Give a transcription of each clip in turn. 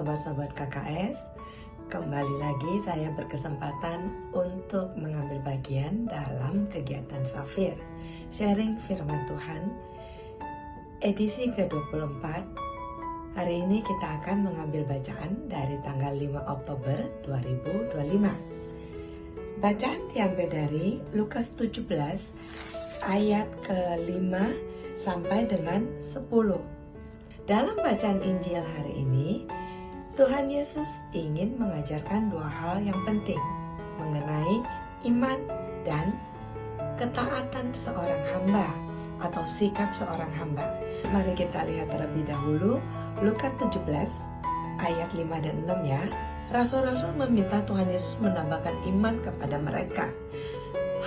sobat-sobat KKS. Kembali lagi saya berkesempatan untuk mengambil bagian dalam kegiatan Safir Sharing Firman Tuhan edisi ke-24. Hari ini kita akan mengambil bacaan dari tanggal 5 Oktober 2025. Bacaan diambil dari Lukas 17 ayat ke-5 sampai dengan 10. Dalam bacaan Injil hari ini, Tuhan Yesus ingin mengajarkan dua hal yang penting mengenai iman dan ketaatan seorang hamba atau sikap seorang hamba. Mari kita lihat terlebih dahulu Lukas 17 ayat 5 dan 6 ya. Rasul-rasul meminta Tuhan Yesus menambahkan iman kepada mereka.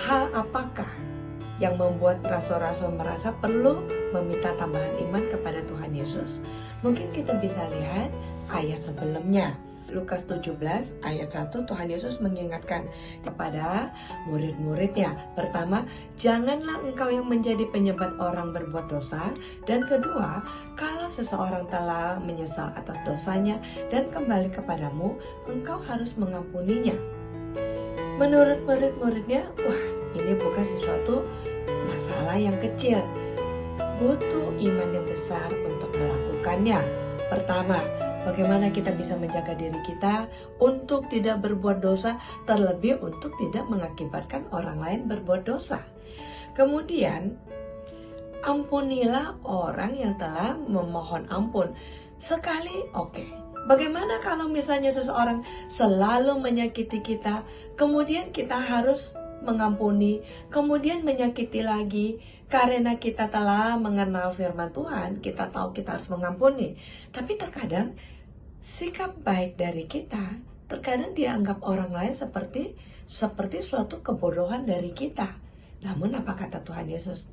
Hal apakah yang membuat rasul-rasul merasa perlu meminta tambahan iman kepada Tuhan Yesus? Mungkin kita bisa lihat ayat sebelumnya. Lukas 17 ayat 1, Tuhan Yesus mengingatkan kepada murid-muridnya. Pertama, janganlah engkau yang menjadi penyebab orang berbuat dosa. Dan kedua, kalau seseorang telah menyesal atas dosanya dan kembali kepadamu, engkau harus mengampuninya. Menurut murid-muridnya, wah, ini bukan sesuatu masalah yang kecil. Butuh iman yang besar untuk melakukannya. Pertama, bagaimana kita bisa menjaga diri kita untuk tidak berbuat dosa, terlebih untuk tidak mengakibatkan orang lain berbuat dosa. Kemudian, ampunilah orang yang telah memohon ampun. Sekali, oke. Bagaimana kalau misalnya seseorang selalu menyakiti kita, kemudian kita harus mengampuni, kemudian menyakiti lagi. Karena kita telah mengenal firman Tuhan, kita tahu kita harus mengampuni. Tapi terkadang sikap baik dari kita terkadang dianggap orang lain seperti suatu kebodohan dari kita. Namun apa kata Tuhan Yesus?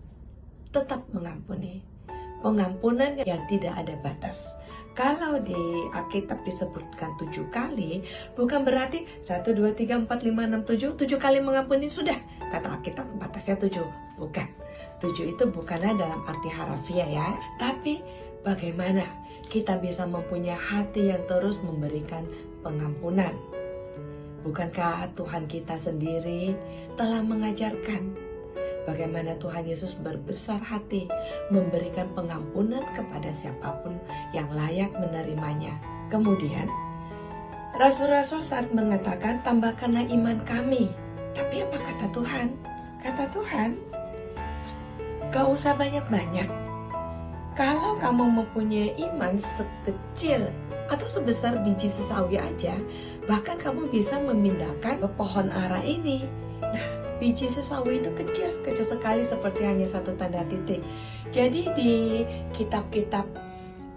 Tetap mengampuni. Pengampunan yang tidak ada batas. Kalau di Alkitab disebutkan 7 kali, bukan berarti 1, 2, 3, 4, 5, 6, 7 kali mengampuni sudah. Kata Alkitab batasnya 7. Bukan. 7 itu bukanlah dalam arti harafiah ya. Tapi bagaimana kita bisa mempunyai hati yang terus memberikan pengampunan? Bukankah Tuhan kita sendiri telah mengajarkan bagaimana Tuhan Yesus berbesar hati memberikan pengampunan kepada siapapun yang layak menerimanya. Kemudian, rasul-rasul saat mengatakan, tambahkanlah iman kami. Tapi apa kata Tuhan? Kata Tuhan, gak usah banyak-banyak. Kalau kamu mempunyai iman sekecil atau sebesar biji sesawi aja, bahkan kamu bisa memindahkan ke pohon ara ini. Nah, biji sesawi itu kecil sekali seperti hanya satu tanda titik. Jadi di kitab-kitab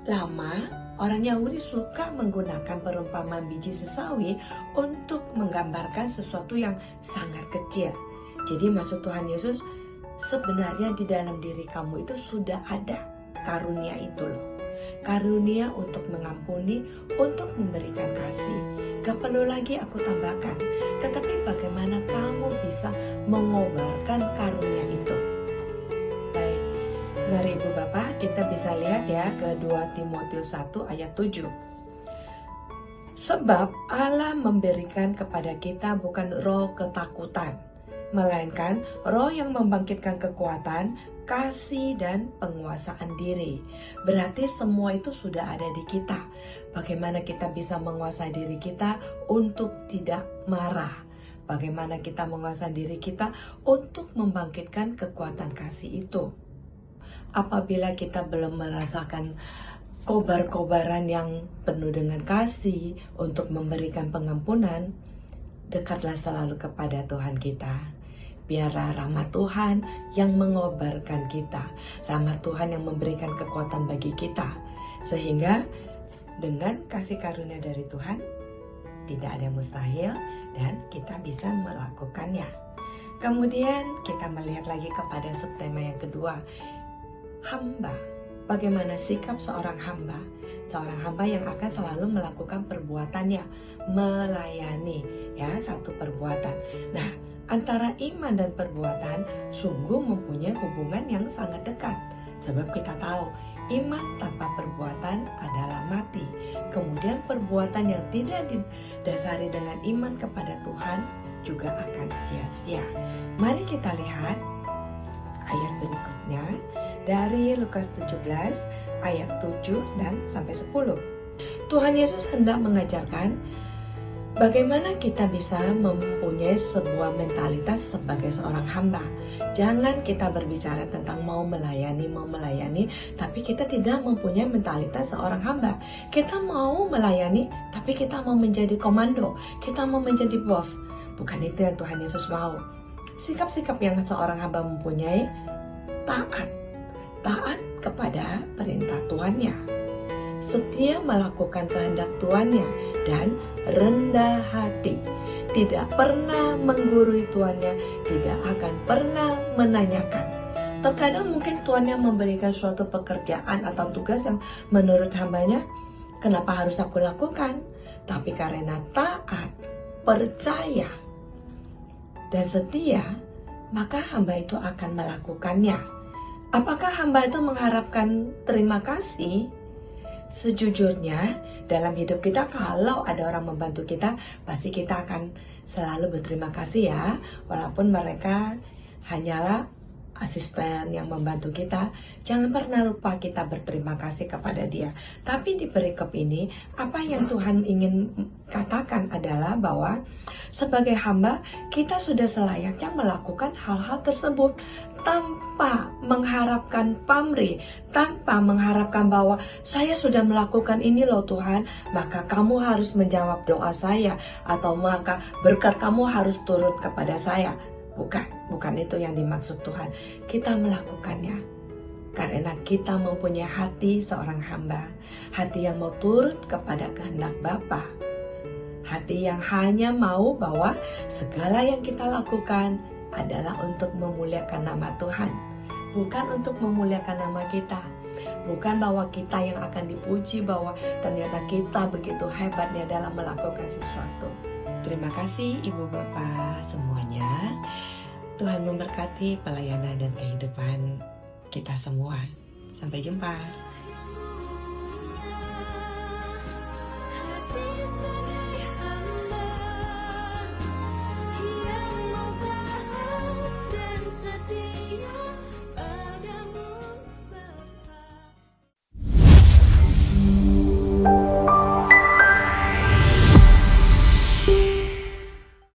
lama, orang Yahudi suka menggunakan perumpamaan biji sesawi untuk menggambarkan sesuatu yang sangat kecil. Jadi maksud Tuhan Yesus, sebenarnya di dalam diri kamu itu sudah ada karunia itu loh. Karunia untuk mengampuni, untuk memberikan kasih. Gak perlu lagi aku tambahkan. Tetapi bagaimana kamu bisa mengobarkan karunia itu? Baik, mari Ibu Bapak kita bisa lihat ya ke 2 Timotius 1 ayat 7. Sebab Allah memberikan kepada kita bukan roh ketakutan, melainkan roh yang membangkitkan kekuatan, kasih dan penguasaan diri. Berarti semua itu sudah ada di kita. Bagaimana kita bisa menguasai diri kita untuk tidak marah? Bagaimana kita menguasai diri kita untuk membangkitkan kekuatan kasih itu? Apabila kita belum merasakan kobar-kobaran yang penuh dengan kasih untuk memberikan pengampunan, dekatlah selalu kepada Tuhan kita. Biarlah rahmat Tuhan yang mengobarkan kita, rahmat Tuhan yang memberikan kekuatan bagi kita, sehingga dengan kasih karunia dari Tuhan tidak ada mustahil dan kita bisa melakukannya. Kemudian kita melihat lagi kepada subtema yang kedua, hamba. Bagaimana sikap seorang hamba? Seorang hamba yang akan selalu melakukan perbuatannya, melayani ya, satu perbuatan. Nah, antara iman dan perbuatan sungguh mempunyai hubungan yang sangat dekat. Sebab kita tahu iman tanpa perbuatan adalah mati. Kemudian perbuatan yang tidak didasari dengan iman kepada Tuhan juga akan sia-sia. Mari kita lihat ayat berikutnya dari Lukas 17 ayat 7 dan sampai 10. Tuhan Yesus hendak mengajarkan bagaimana kita bisa mempunyai sebuah mentalitas sebagai seorang hamba. Jangan kita berbicara tentang mau melayani, tapi kita tidak mempunyai mentalitas seorang hamba. Kita mau melayani, tapi kita mau menjadi komando, kita mau menjadi bos. Bukan itu yang Tuhan Yesus mau. Sikap-sikap yang seorang hamba mempunyai, taat kepada perintah Tuhannya, setia melakukan kehendak Tuhannya, dan rendah hati, tidak pernah menggurui tuannya, tidak akan pernah menanyakan. Terkadang mungkin tuannya memberikan suatu pekerjaan atau tugas yang menurut hambanya, kenapa harus aku lakukan? Tapi karena taat, percaya, dan setia, maka hamba itu akan melakukannya. Apakah hamba itu mengharapkan terima kasih? Sejujurnya, dalam hidup kita kalau ada orang membantu kita, pasti kita akan selalu berterima kasih ya. Walaupun mereka hanyalah asisten yang membantu kita, jangan pernah lupa kita berterima kasih kepada dia. Tapi di perikop ini, apa yang Tuhan ingin katakan adalah bahwa sebagai hamba, kita sudah selayaknya melakukan hal-hal tersebut tanpa mengharapkan pamrih, tanpa mengharapkan bahwa saya sudah melakukan ini loh Tuhan, maka kamu harus menjawab doa saya, atau maka berkat kamu harus turun kepada saya. Bukan itu yang dimaksud Tuhan. Kita melakukannya karena kita mempunyai hati seorang hamba, hati yang mau turut kepada kehendak Bapa, hati yang hanya mau bahwa segala yang kita lakukan adalah untuk memuliakan nama Tuhan, bukan untuk memuliakan nama kita, bukan bahwa kita yang akan dipuji, bahwa ternyata kita begitu hebatnya dalam melakukan sesuatu. Terima kasih Ibu Bapak semuanya. Tuhan memberkati pelayanan dan kehidupan kita semua. Sampai jumpa.